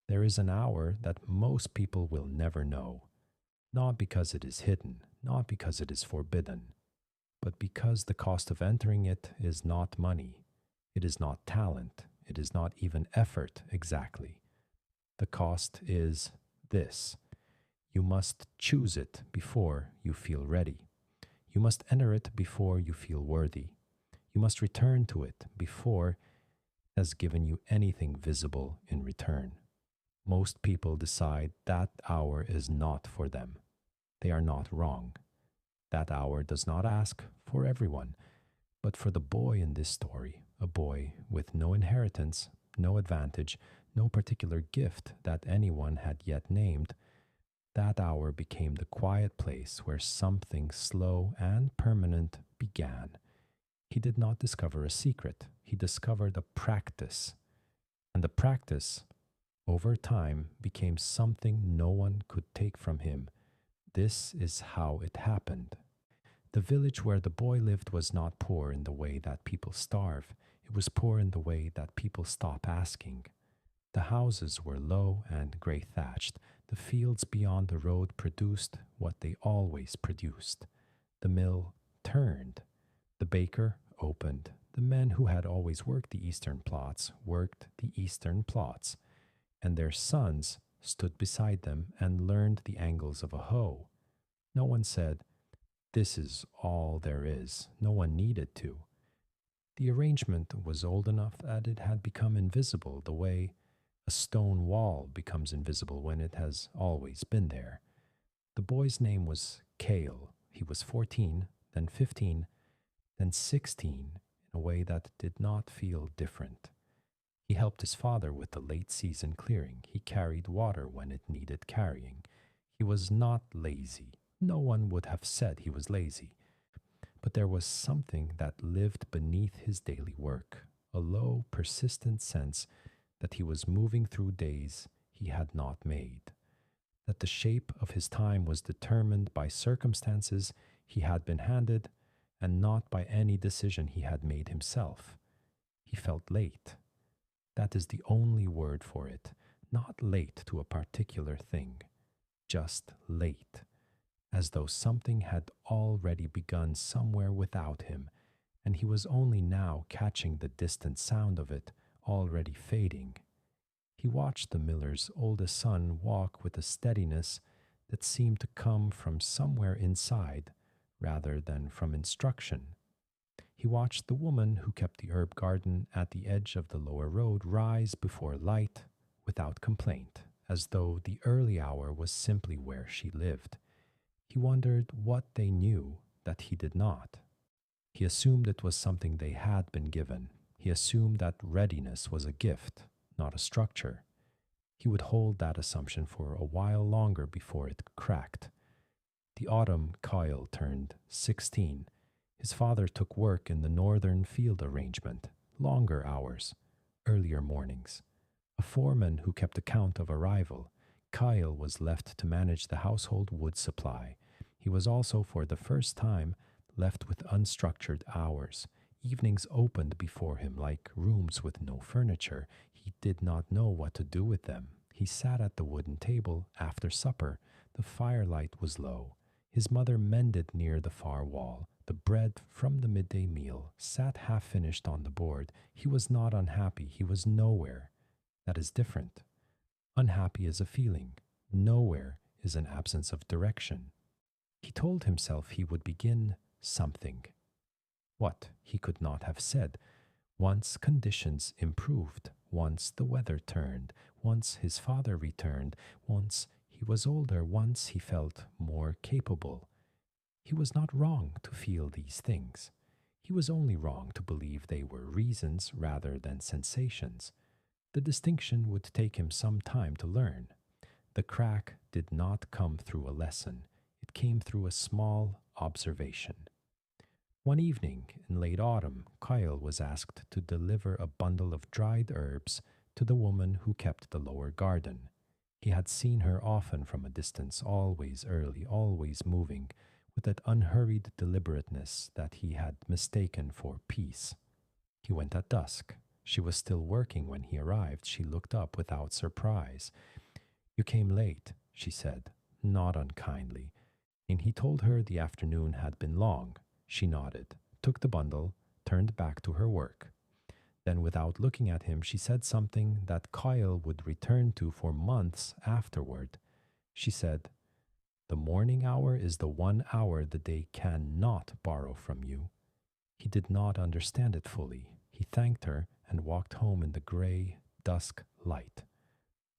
There is an hour that most people will never know, not because it is hidden, not because it is forbidden, but because the cost of entering it is not money, it is not talent, it is not even effort exactly. The cost is this: you must choose it before you feel ready. You must enter it before you feel worthy. You must return to it before it has given you anything visible in return. Most people decide that hour is not for them. They are not wrong. That hour does not ask for everyone, but for the boy in this story, a boy with no inheritance, no advantage, no particular gift that anyone had yet named. That hour became the quiet place where something slow and permanent began. He did not discover a secret, he discovered a practice. And the practice, over time, became something no one could take from him. This is how it happened. The village where the boy lived was not poor in the way that people starve, it was poor in the way that people stop asking. The houses were low and grey thatched. The fields beyond the road produced what they always produced. The mill turned. The baker opened. The men who had always worked the eastern plots worked the eastern plots, and their sons stood beside them and learned the angles of a hoe. No one said, "This is all there is." No one needed to. The arrangement was old enough that it had become invisible the way a stone wall becomes invisible when it has always been there. The boy's name was Cael. He was 14, then 15, then 16 in a way that did not feel different. He helped his father with the late season clearing. He carried water when it needed carrying. He was not lazy. No one would have said he was lazy. But there was something that lived beneath his daily work, a low, persistent sense that he was moving through days he had not made, that the shape of his time was determined by circumstances he had been handed and not by any decision he had made himself. He felt late. That is the only word for it, not late to a particular thing, just late, as though something had already begun somewhere without him, and he was only now catching the distant sound of it, already fading. He watched the miller's oldest son walk with a steadiness that seemed to come from somewhere inside rather than from instruction. He watched the woman who kept the herb garden at the edge of the lower road rise before light without complaint, as though the early hour was simply where she lived. He wondered what they knew that he did not. He assumed it was something they had been given. He assumed that readiness was a gift, not a structure. He would hold that assumption for a while longer before it cracked. The autumn Cael turned 16. His father took work in the northern field arrangement, longer hours, earlier mornings. A foreman who kept account of arrival, Cael was left to manage the household wood supply. He was also, for the first time, left with unstructured hours. Evenings opened before him like rooms with no furniture. He did not know what to do with them. He sat at the wooden table after supper. The firelight was low. His mother mended near the far wall. The bread from the midday meal sat half finished on the board. He was not unhappy. He was nowhere. That is different. Unhappy is a feeling. Nowhere is an absence of direction. He told himself he would begin something. What, he could not have said. Once conditions improved, once the weather turned, once his father returned, once he was older, once he felt more capable. He was not wrong to feel these things. He was only wrong to believe they were reasons rather than sensations. The distinction would take him some time to learn. The crack did not come through a lesson. It came through a small observation. One evening in late autumn, Cael was asked to deliver a bundle of dried herbs to the woman who kept the lower garden. He had seen her often from a distance, always early, always moving, with that unhurried deliberateness that he had mistaken for peace. He went at dusk. She was still working when he arrived. She looked up without surprise. "You came late," she said, not unkindly, and he told her the afternoon had been long. She nodded, took the bundle, turned back to her work. Then, without looking at him, she said something that Cael would return to for months afterward. She said, "The morning hour is the one hour the day cannot borrow from you." He did not understand it fully. He thanked her and walked home in the gray dusk light.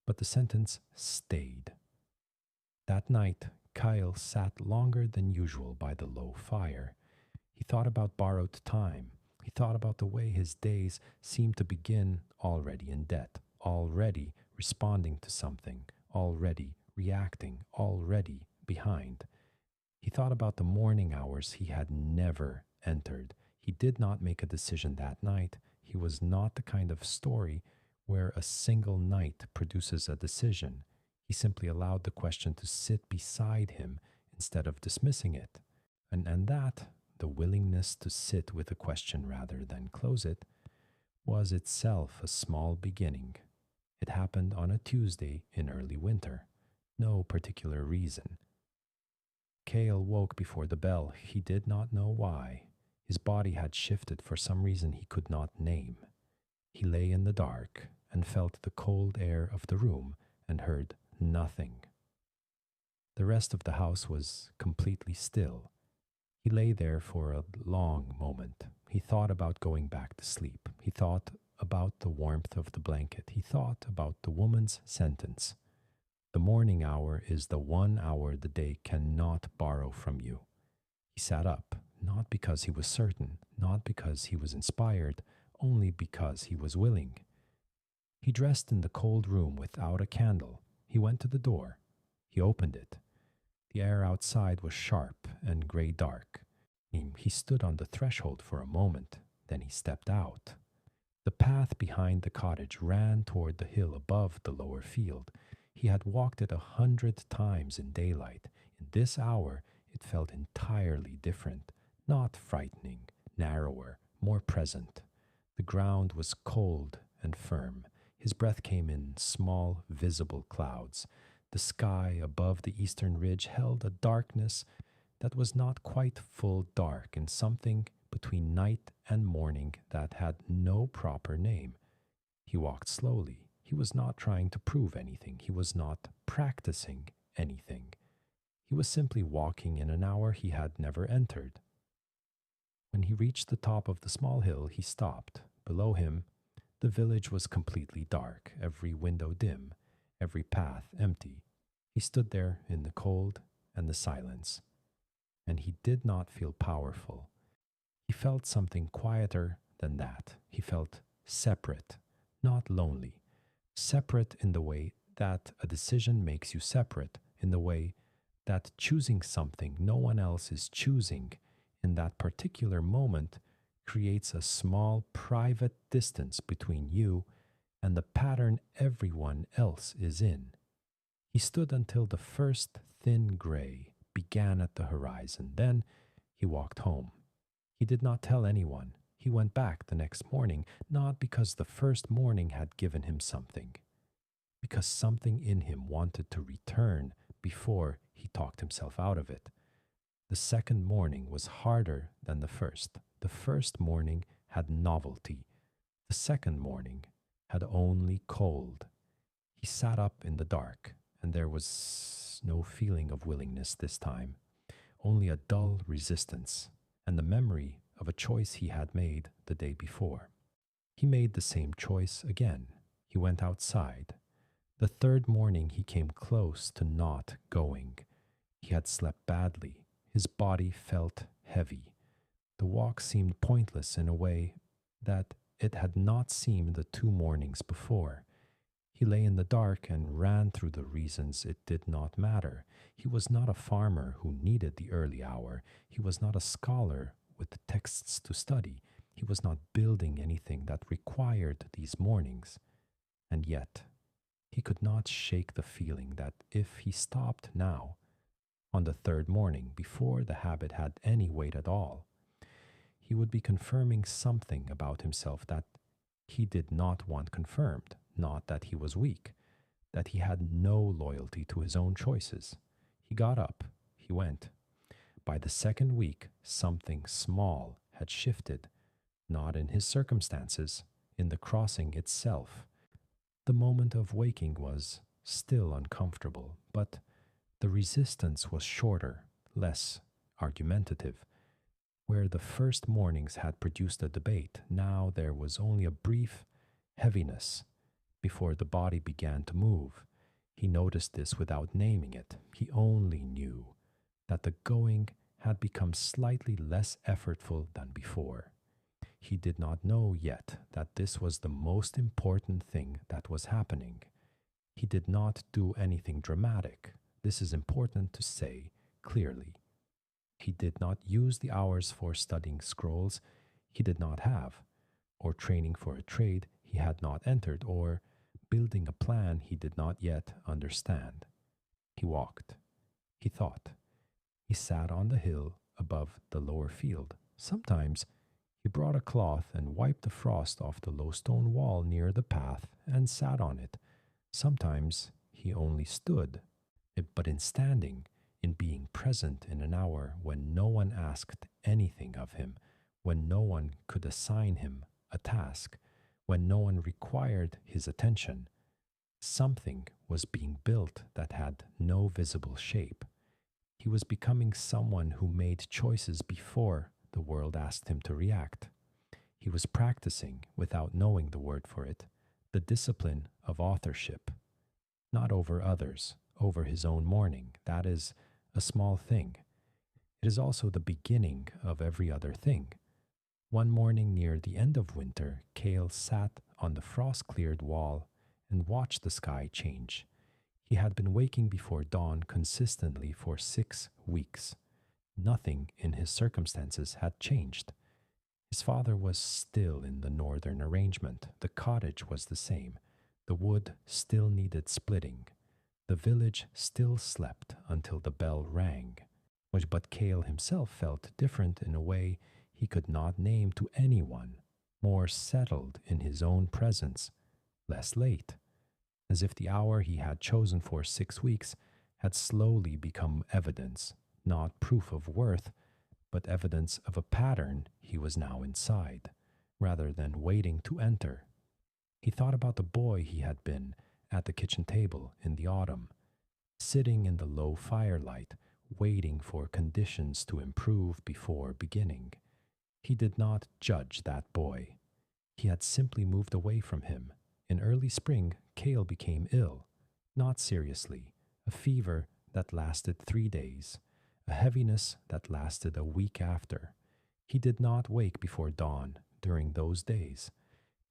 But the sentence stayed. That night, Cael sat longer than usual by the low fire. He thought about borrowed time. He thought about the way his days seemed to begin already in debt, already responding to something, already reacting, already behind. He thought about the morning hours he had never entered. He did not make a decision that night. He was not the kind of story where a single night produces a decision. He simply allowed the question to sit beside him instead of dismissing it. And that, the willingness to sit with a question rather than close it, was itself a small beginning. It happened on a Tuesday in early winter. No particular reason. Cael woke before the bell. He did not know why. His body had shifted for some reason he could not name. He lay in the dark and felt the cold air of the room and heard nothing. The rest of the house was completely still. He lay there for a long moment. He thought about going back to sleep. He thought about the warmth of the blanket. He thought about the woman's sentence. "The morning hour is the one hour the day cannot borrow from you." He sat up, not because he was certain, not because he was inspired, only because he was willing. He dressed in the cold room without a candle. He went to the door. He opened it. The air outside was sharp and gray dark. He stood on the threshold for a moment, then he stepped out. The path behind the cottage ran toward the hill above the lower field. He had walked it 100 times in daylight. In this hour, it felt entirely different, not frightening, narrower, more present. The ground was cold and firm. His breath came in small, visible clouds. The sky above the eastern ridge held a darkness that was not quite full dark, and something between night and morning that had no proper name. He walked slowly. He was not trying to prove anything. He was not practicing anything. He was simply walking in an hour he had never entered. When he reached the top of the small hill, he stopped. Below him, the village was completely dark, every window dim, every path empty. He stood there in the cold and the silence, and he did not feel powerful. He felt something quieter than that. He felt separate, not lonely. Separate in the way that a decision makes you separate, in the way that choosing something no one else is choosing in that particular moment creates a small private distance between you and the pattern everyone else is in. He stood until the first thin gray began at the horizon. Then he walked home. He did not tell anyone. He went back the next morning, not because the first morning had given him something, because something in him wanted to return before he talked himself out of it. The second morning was harder than the first. The first morning had novelty. The second morning had only cold. He sat up in the dark, and there was no feeling of willingness this time, only a dull resistance and the memory of a choice he had made the day before. He made the same choice again. He went outside. The third morning he came close to not going. He had slept badly. His body felt heavy. The walk seemed pointless in a way that it had not seemed the 2 mornings before. He lay in the dark and ran through the reasons it did not matter. He was not a farmer who needed the early hour. He was not a scholar with texts to study. He was not building anything that required these mornings. And yet, he could not shake the feeling that if he stopped now, on the third morning, before the habit had any weight at all, he would be confirming something about himself that He did not want confirmed, not that he was weak, that he had no loyalty to his own choices. He got up, he went. By the second week, something small had shifted, not in his circumstances, in the crossing itself. The moment of waking was still uncomfortable, but the resistance was shorter, less argumentative. Where the first mornings had produced a debate, now there was only a brief heaviness before the body began to move. He noticed this without naming it. He only knew that the going had become slightly less effortful than before. He did not know yet that this was the most important thing that was happening. He did not do anything dramatic. This is important to say clearly. He did not use the hours for studying scrolls he did not have, or training for a trade he had not entered, or building a plan he did not yet understand. He walked. He thought. He sat on the hill above the lower field. Sometimes he brought a cloth and wiped the frost off the low stone wall near the path and sat on it. Sometimes he only stood. But in standing, in being present in an hour when no one asked anything of him, when no one could assign him a task, when no one required his attention, something was being built that had no visible shape. He was becoming someone who made choices before the world asked him to react. He was practicing, without knowing the word for it, the discipline of authorship, not over others, over his own morning. That is a small thing. It is also the beginning of every other thing. One morning near the end of winter, Cael sat on the frost-cleared wall and watched the sky change. He had been waking before dawn consistently for 6 weeks. Nothing in his circumstances had changed. His father was still in the northern arrangement. The cottage was the same. The wood still needed splitting. The village still slept until the bell rang. But Cael himself felt different in a way he could not name to anyone, more settled in his own presence, less late, as if the hour he had chosen for 6 weeks had slowly become evidence, not proof of worth, but evidence of a pattern he was now inside, rather than waiting to enter. He thought about the boy he had been at the kitchen table in the autumn, sitting in the low firelight, waiting for conditions to improve before beginning. He did not judge that boy. He had simply moved away from him. In early spring, Cael became ill, not seriously, a fever that lasted 3 days, a heaviness that lasted a week after. He did not wake before dawn during those days,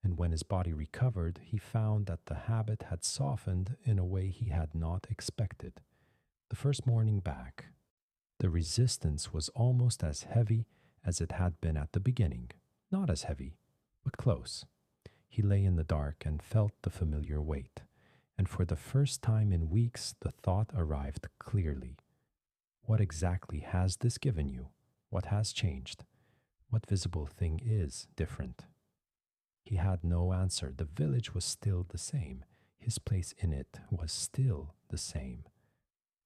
and when his body recovered, he found that the habit had softened in a way he had not expected. The first morning back, the resistance was almost as heavy as it had been at the beginning. Not as heavy, but close. He lay in the dark and felt the familiar weight, and for the first time in weeks the thought arrived clearly. What exactly has this given you? What has changed? What visible thing is different? He had no answer. The village was still the same. His place in it was still the same.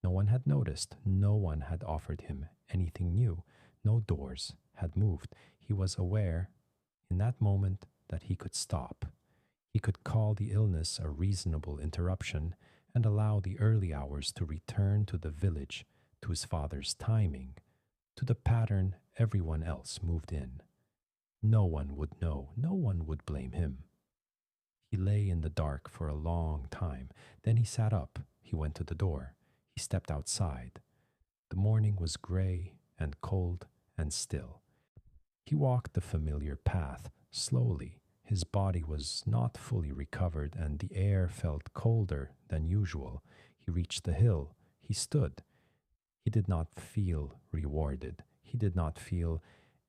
No one had noticed. No one had offered him anything new. No doors had moved. He was aware in that moment that he could stop. He could call the illness a reasonable interruption and allow the early hours to return to the village, to his father's timing, to the pattern everyone else moved in. No one would know. No one would blame him. He lay in the dark for a long time. Then he sat up. He went to the door. He stepped outside. The morning was gray and cold and still. He walked the familiar path, slowly. His body was not fully recovered, and the air felt colder than usual. He reached the hill. He stood. He did not feel rewarded. He did not feel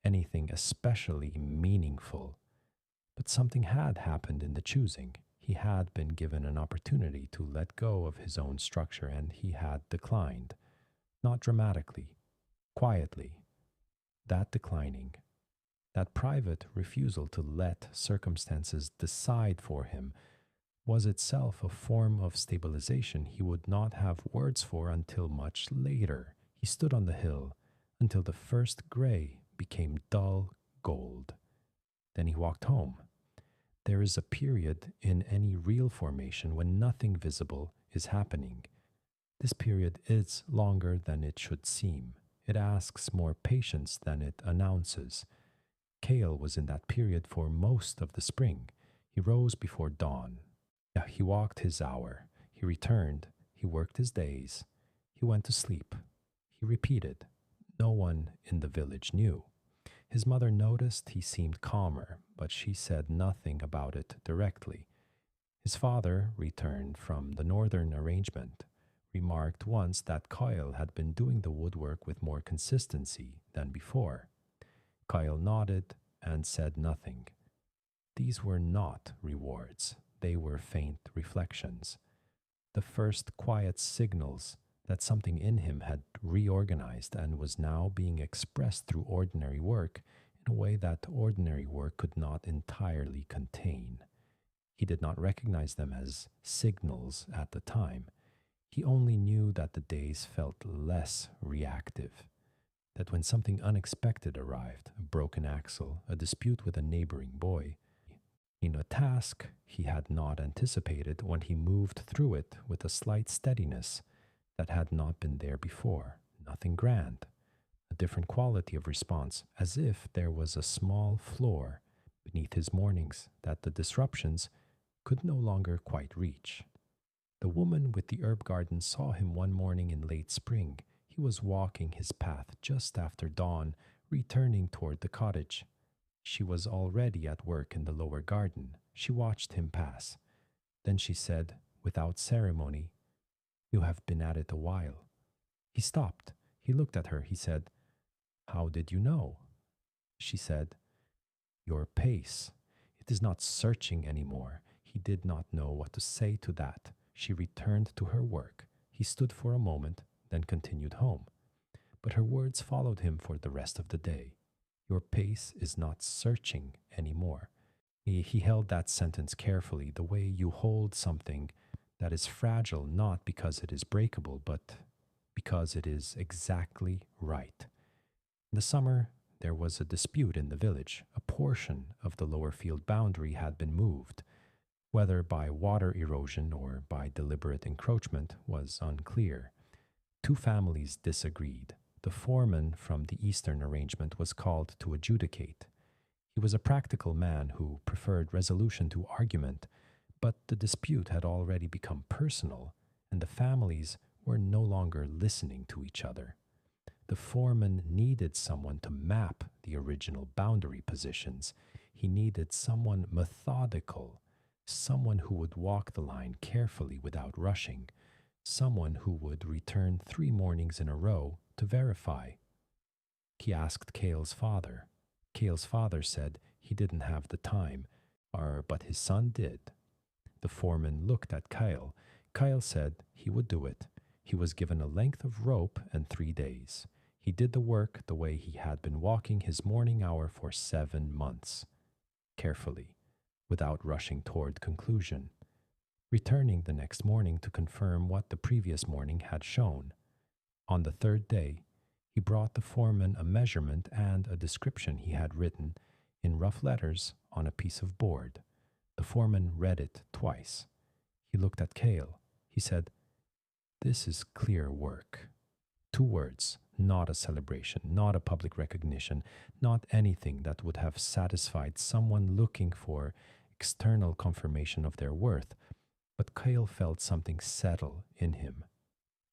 anything especially meaningful. But something had happened in the choosing. He had been given an opportunity to let go of his own structure, and he had declined. Not dramatically, quietly. That declining That private refusal to let circumstances decide for him was itself a form of stabilization he would not have words for until much later. He stood on the hill until the first gray became dull gold. Then he walked home. There is a period in any real formation when nothing visible is happening. This period is longer than it should seem. It asks more patience than it announces. Cael was in that period for most of the spring. He rose before dawn. He walked his hour. He returned. He worked his days. He went to sleep. He repeated. No one in the village knew. His mother noticed he seemed calmer, but she said nothing about it directly. His father, returned from the northern arrangement, remarked once that Cael had been doing the woodwork with more consistency than before. Cael nodded and said nothing. These were not rewards, they were faint reflections. The first quiet signals that something in him had reorganized and was now being expressed through ordinary work in a way that ordinary work could not entirely contain. He did not recognize them as signals at the time. He only knew that the days felt less reactive, that when something unexpected arrived, a broken axle, a dispute with a neighboring boy, in a task he had not anticipated, when he moved through it with a slight steadiness that had not been there before, nothing grand, a different quality of response, as if there was a small floor beneath his mornings that the disruptions could no longer quite reach. The woman with the herb garden saw him one morning in late spring. He was walking his path just after dawn, returning toward the cottage. She was already at work in the lower garden. She watched him pass. Then she said, without ceremony, "You have been at it a while." He stopped. He looked at her. He said, "How did you know?" She said, "Your pace. It is not searching anymore." He did not know what to say to that. She returned to her work. He stood for a moment, then continued home. But her words followed him for the rest of the day. Your pace is not searching anymore. He held that sentence carefully, the way you hold something that is fragile not because it is breakable, but because it is exactly right. In the summer, there was a dispute in the village. A portion of the lower field boundary had been moved. Whether by water erosion or by deliberate encroachment was unclear. Two families disagreed. The foreman from the eastern arrangement was called to adjudicate. He was a practical man who preferred resolution to argument, but the dispute had already become personal, and the families were no longer listening to each other. The foreman needed someone to map the original boundary positions. He needed someone methodical, someone who would walk the line carefully without rushing, someone who would return 3 mornings in a row to verify. He asked Cael's father. Cael's father said he didn't have the time, but his son did. The foreman looked at Cael. Cael said he would do it. He was given a length of rope and 3 days. He did the work the way he had been walking his morning hour for 7 months, carefully, without rushing toward conclusion, returning the next morning to confirm what the previous morning had shown. On the 3rd day, he brought the foreman a measurement and a description he had written in rough letters on a piece of board. The foreman read it twice. He looked at Cael. He said, "This is clear work." 2 words, not a celebration, not a public recognition, not anything that would have satisfied someone looking for external confirmation of their worth. But Cael felt something settle in him.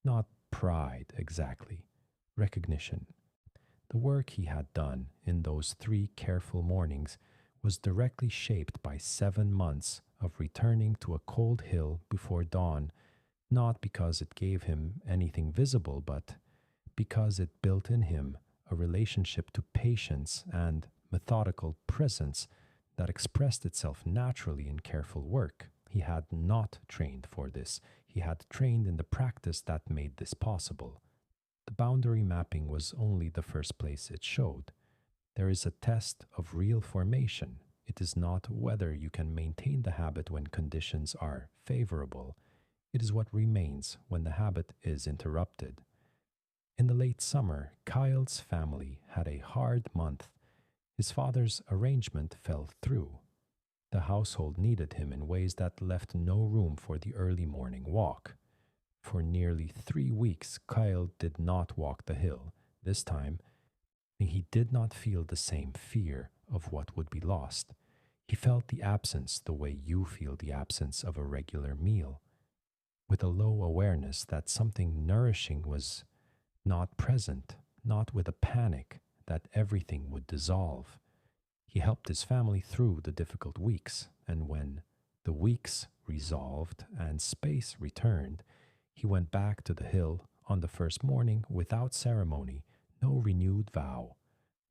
Not pride exactly, recognition. The work he had done in those 3 careful mornings was directly shaped by 7 months of returning to a cold hill before dawn, not because it gave him anything visible, but because it built in him a relationship to patience and methodical presence that expressed itself naturally in careful work. He had not trained for this. He had trained in the practice that made this possible. The boundary mapping was only the first place it showed. There is a test of real formation. It is not whether you can maintain the habit when conditions are favorable. It is what remains when the habit is interrupted. In the late summer, Cael's family had a hard month. His father's arrangement fell through. The household needed him in ways that left no room for the early morning walk. For nearly 3 weeks, Cael did not walk the hill. This time, he did not feel the same fear of what would be lost. He felt the absence the way you feel the absence of a regular meal, with a low awareness that something nourishing was not present, not with a panic that everything would dissolve. He helped his family through the difficult weeks, and when the weeks resolved and space returned, he went back to the hill on the first morning without ceremony, no renewed vow,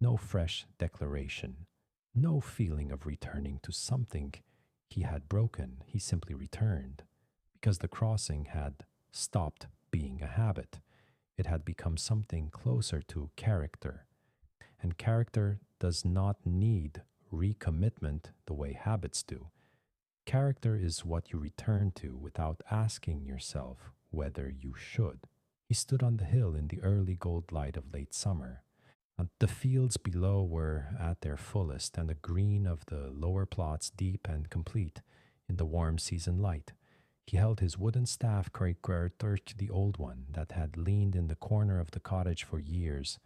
no fresh declaration, no feeling of returning to something he had broken. He simply returned because the crossing had stopped being a habit. It had become something closer to character. And character does not need recommitment the way habits do. Character is what you return to without asking yourself whether you should. He stood on the hill in the early gold light of late summer. The fields below were at their fullest, and the green of the lower plots deep and complete in the warm season light. He held his wooden staff, the old one, that had leaned in the corner of the cottage for years.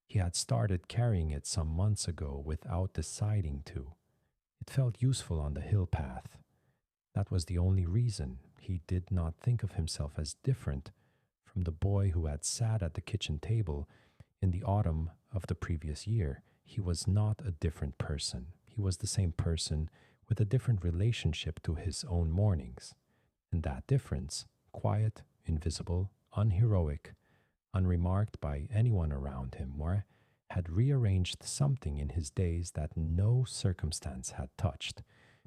He had started carrying it some months ago without deciding to. It felt useful on the hill path. That was the only reason. He did not think of himself as different from the boy who had sat at the kitchen table in the autumn of the previous year. He was not a different person. He was the same person with a different relationship to his own mornings. And that difference, quiet, invisible, unheroic, unremarked by anyone around him, had rearranged something in his days that no circumstance had touched,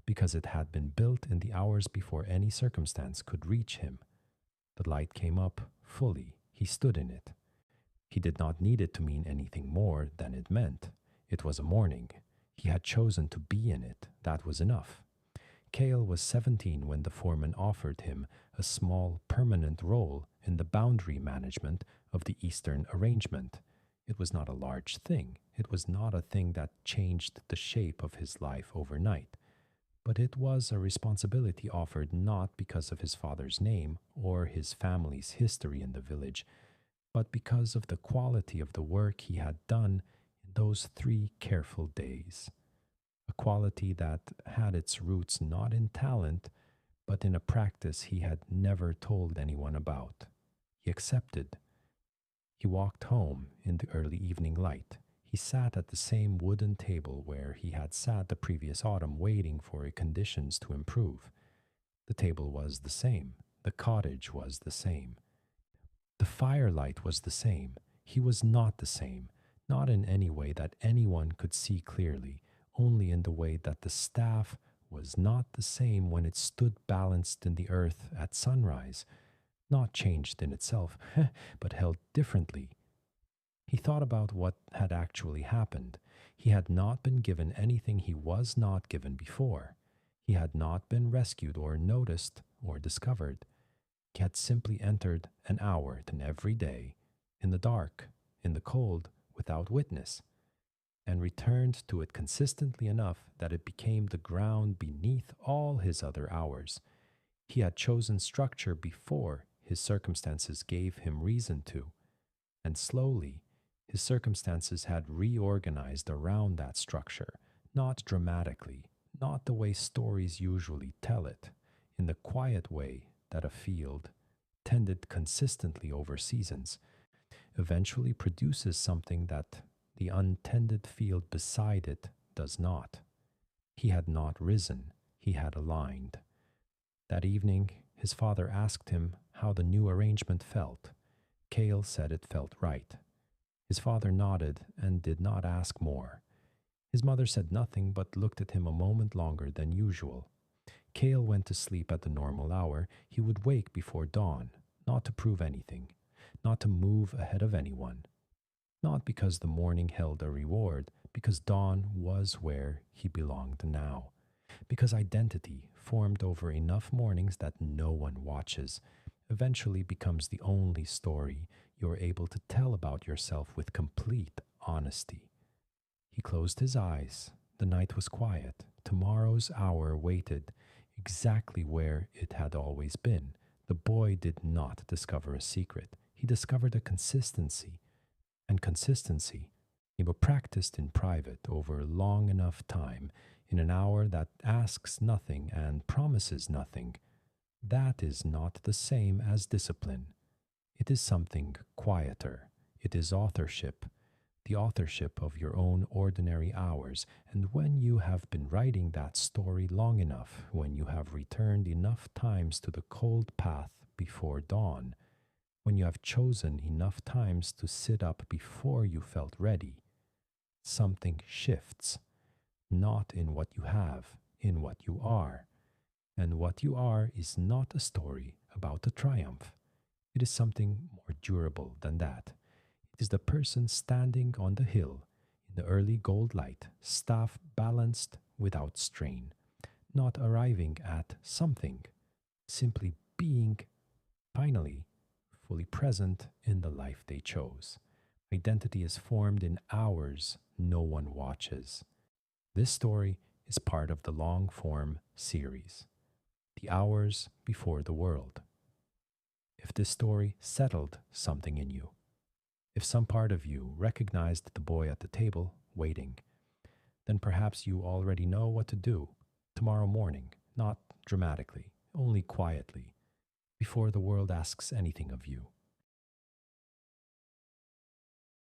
because it had been built in the hours before any circumstance could reach him. The light came up fully. He stood in it. He did not need it to mean anything more than it meant. It was a morning. He had chosen to be in it. That was enough. Cael was 17 when the foreman offered him a small permanent role in the boundary management of the Eastern arrangement. It was not a large thing. It was not a thing that changed the shape of his life overnight. But it was a responsibility offered not because of his father's name or his family's history in the village, but because of the quality of the work he had done in those 3 careful days. A quality that had its roots not in talent, but in a practice he had never told anyone about. He accepted. He walked home in the early evening light. He sat at the same wooden table where he had sat the previous autumn waiting for conditions to improve. The table was the same. The cottage was the same. The firelight was the same. He was not the same, not in any way that anyone could see clearly, only in the way that the staff was not the same when it stood balanced in the earth at sunrise, not changed in itself, but held differently. He thought about what had actually happened. He had not been given anything he was not given before. He had not been rescued or noticed or discovered. He had simply entered an hour than every day, in the dark, in the cold, without witness, and returned to it consistently enough that it became the ground beneath all his other hours. He had chosen structure before his circumstances gave him reason to, and slowly his circumstances had reorganized around that structure, not dramatically, not the way stories usually tell it, in the quiet way that a field, tended consistently over seasons, eventually produces something that the untended field beside it does not. He had not risen, he had aligned. That evening, his father asked him how the new arrangement felt. Cael said it felt right. His father nodded and did not ask more. His mother said nothing but looked at him a moment longer than usual. Cael went to sleep at the normal hour. He would wake before dawn, not to prove anything, not to move ahead of anyone, not because the morning held a reward, because dawn was where he belonged now, because identity, formed over enough mornings that no one watches, eventually becomes the only story you're able to tell about yourself with complete honesty. He closed his eyes. The night was quiet. Tomorrow's hour waited exactly where it had always been. The boy did not discover a secret. He discovered a consistency. And consistency, he was practiced in private over long enough time, in an hour that asks nothing and promises nothing. That is not the same as discipline. It is something quieter. It is authorship, the authorship of your own ordinary hours. And when you have been writing that story long enough, when you have returned enough times to the cold path before dawn, when you have chosen enough times to sit up before you felt ready, something shifts, not in what you have, in what you are. And what you are is not a story about a triumph. It is something more durable than that. It is the person standing on the hill in the early gold light, staff balanced without strain, not arriving at something, simply being, finally, fully present in the life they chose. Identity is formed in hours no one watches. This story is part of the long form series, The Hours Before the World. If this story settled something in you, if some part of you recognized the boy at the table waiting, then perhaps you already know what to do tomorrow morning, not dramatically, only quietly, before the world asks anything of you.